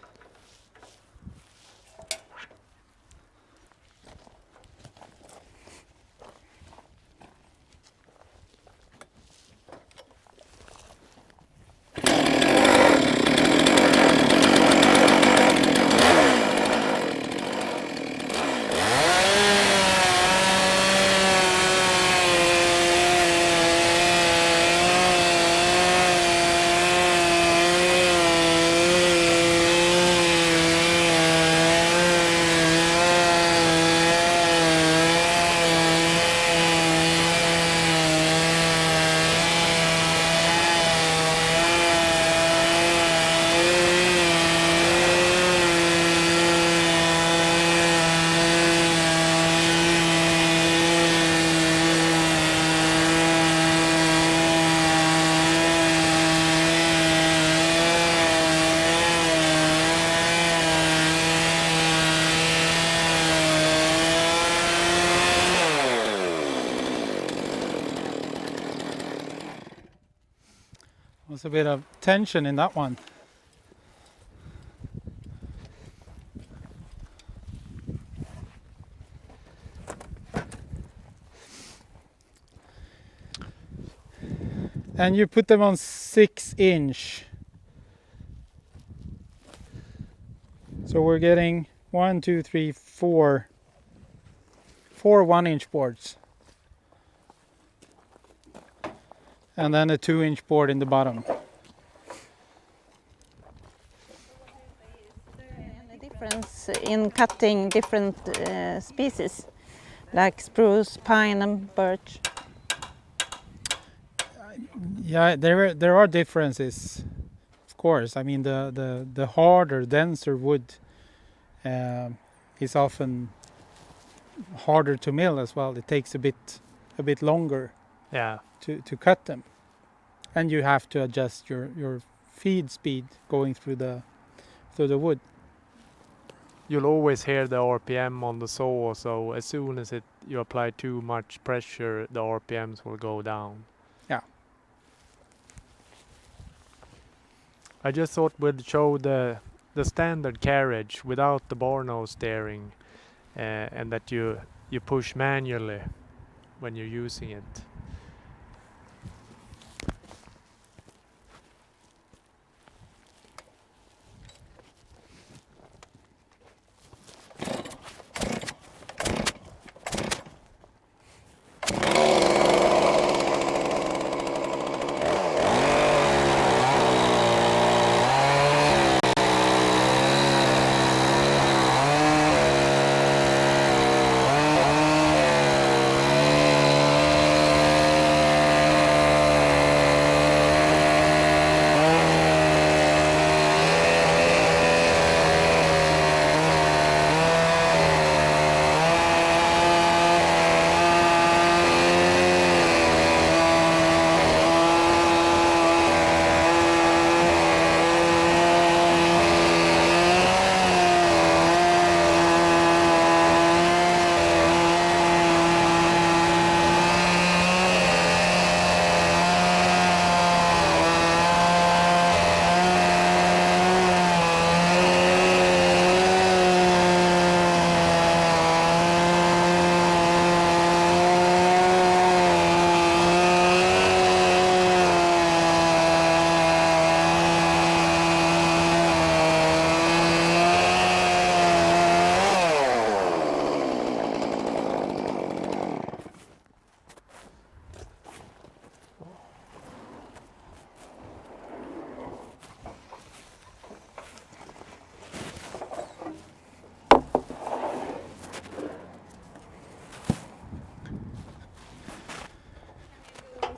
Was a bit of tension in that one. And you put them on 6-inch. So we're getting 1, 2, 3, 4 1-inch boards. And then a 2-inch board in the bottom. Is there any difference in cutting different species, like spruce, pine and birch? Yeah, there are differences, of course. I mean, the harder, denser wood is often harder to mill as well. It takes a bit longer Yeah. to cut them, and you have to adjust your feed speed going through the wood. You'll always hear the RPM on the saw, so as soon as you apply too much pressure, the RPMs will go down. Yeah. I just thought we'd show the standard carriage without the bar nose steering, and that you push manually when you're using it.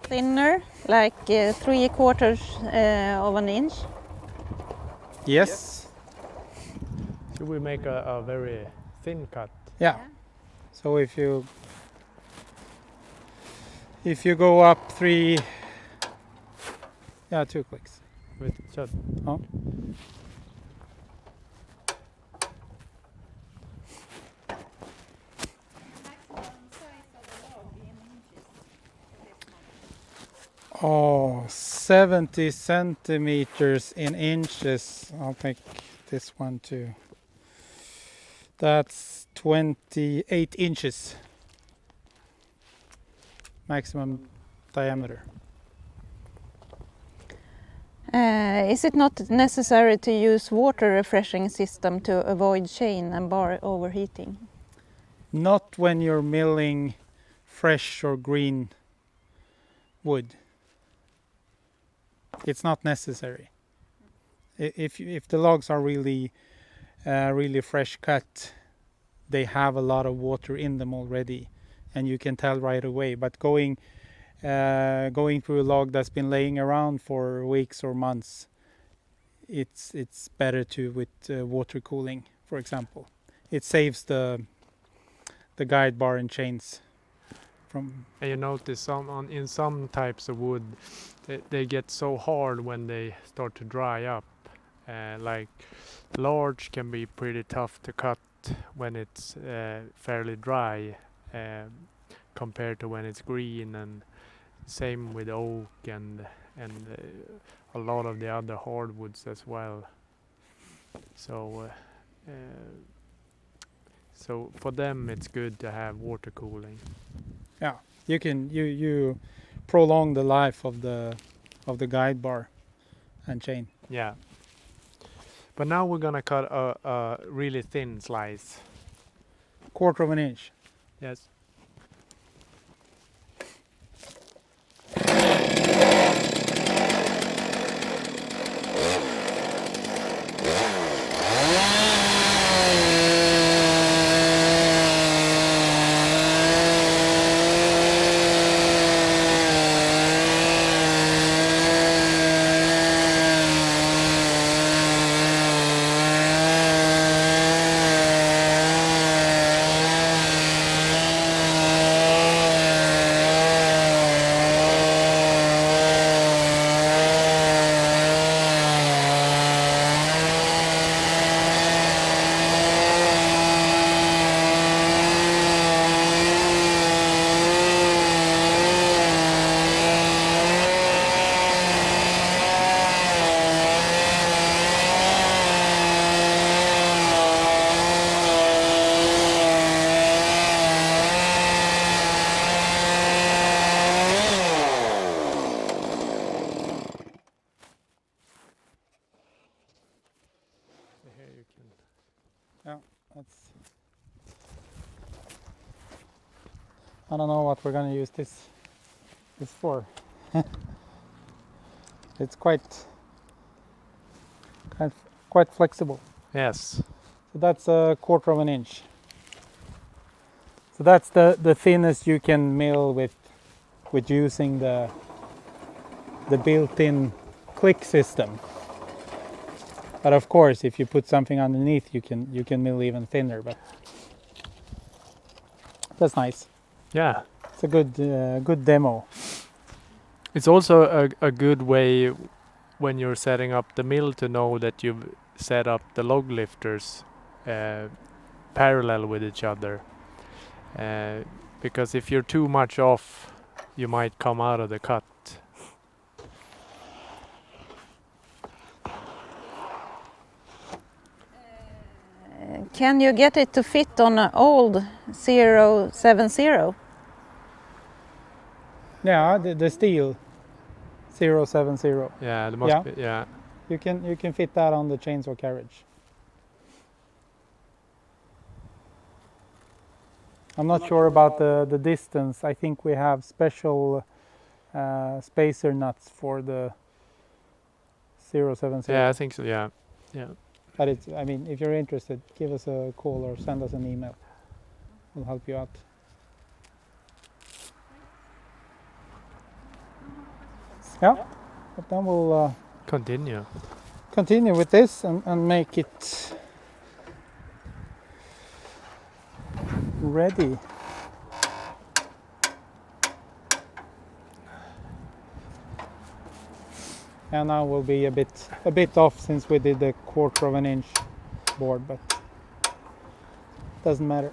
Thinner, like 3/4 of an inch. Yes. Should we make a very thin cut? Yeah. So if you go up 2 clicks. With just Oh. Oh, 70 centimeters in inches. I'll take this one too. That's 28 inches maximum diameter. Is it not necessary to use water refreshing system to avoid chain and bar overheating? Not when you're milling fresh or green wood. It's not necessary. If the logs are really fresh cut, they have a lot of water in them already, and you can tell right away. But going through a log that's been laying around for weeks or months, it's better to with water cooling, for example. It saves the guide bar and chains from. And you notice in some types of wood, they get so hard when they start to dry up. Like larch can be pretty tough to cut when it's fairly dry, compared to when it's green and same with oak and a lot of the other hardwoods as well. So so for them it's good to have water cooling. Yeah, you prolong the life of the guide bar and chain. Yeah. But now we're gonna cut a really thin slice. 1/4 inch. Yes. Here you can. Yeah, that's. I don't know what we're gonna use this for. It's quite flexible. Yes. So that's 1/4 inch. So that's the thinnest you can mill with using the built-in click system. But of course, if you put something underneath, you can mill even thinner. But that's nice. Yeah. It's a good demo. It's also a good way when you're setting up the mill to know that you've set up the log lifters parallel with each other. Because if you're too much off, you might come out of the cut. Can you get it to fit on an old 070? Yeah, the steel 070. Yeah, there must be. Yeah. You can fit that on the chainsaw carriage. I'm not sure about the distance. I think we have special spacer nuts for the 070. Yeah, I think so. Yeah. Yeah. But it's, I mean, if you're interested, give us a call or send us an email. We'll help you out. Yeah, but then we'll continue with this and make it ready. And now we'll be a bit off since we did the 1/4 inch board, but doesn't matter.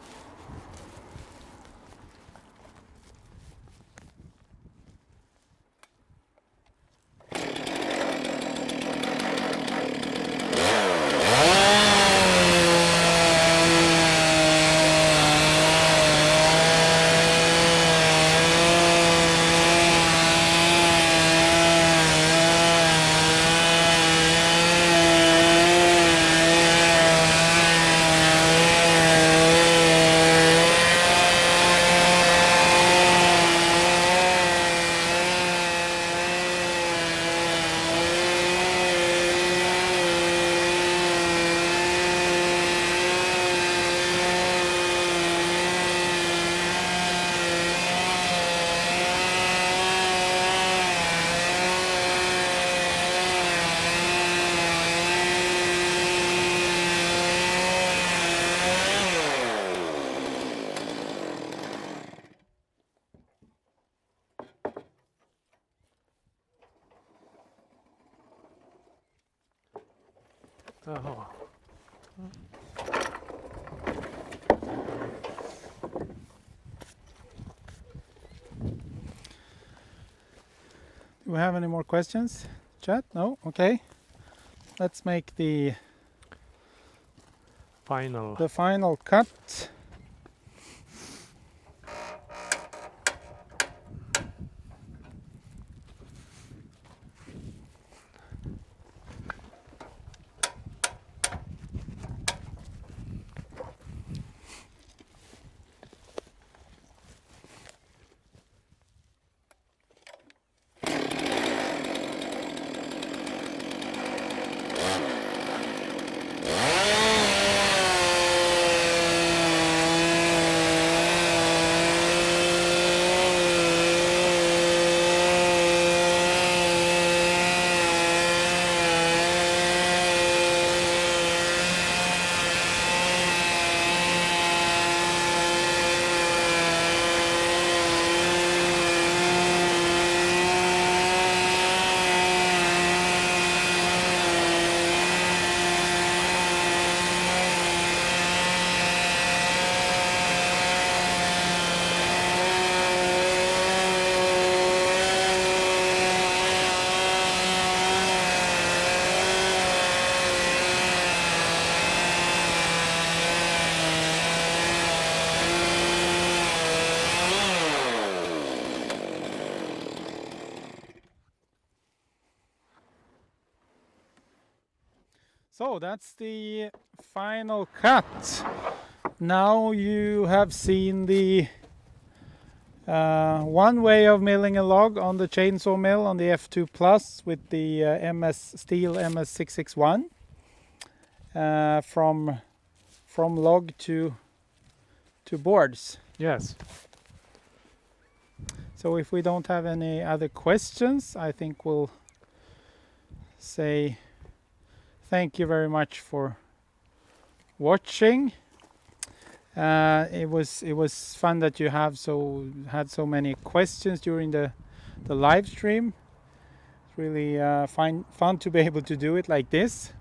Oh. Do we have any more questions? Chat? No? Okay. Let's make the final cut. So that's the final cut. Now you have seen the one way of milling a log on the chainsaw mill on the F2 Plus with the Steel MS661 from log to boards. Yes. So if we don't have any other questions, I think we'll say thank you very much for watching. It was fun that you had so many questions during the live stream. It's really fun to be able to do it like this.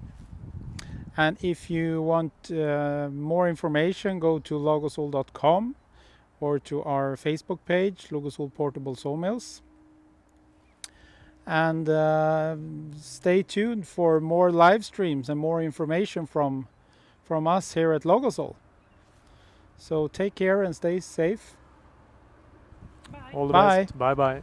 And if you want more information, go to logosol.com or to our Facebook page, Logosol Portable Sawmills. And stay tuned for more live streams and more information from us here at Logosol. So take care and stay safe. All the Bye. best. Bye bye.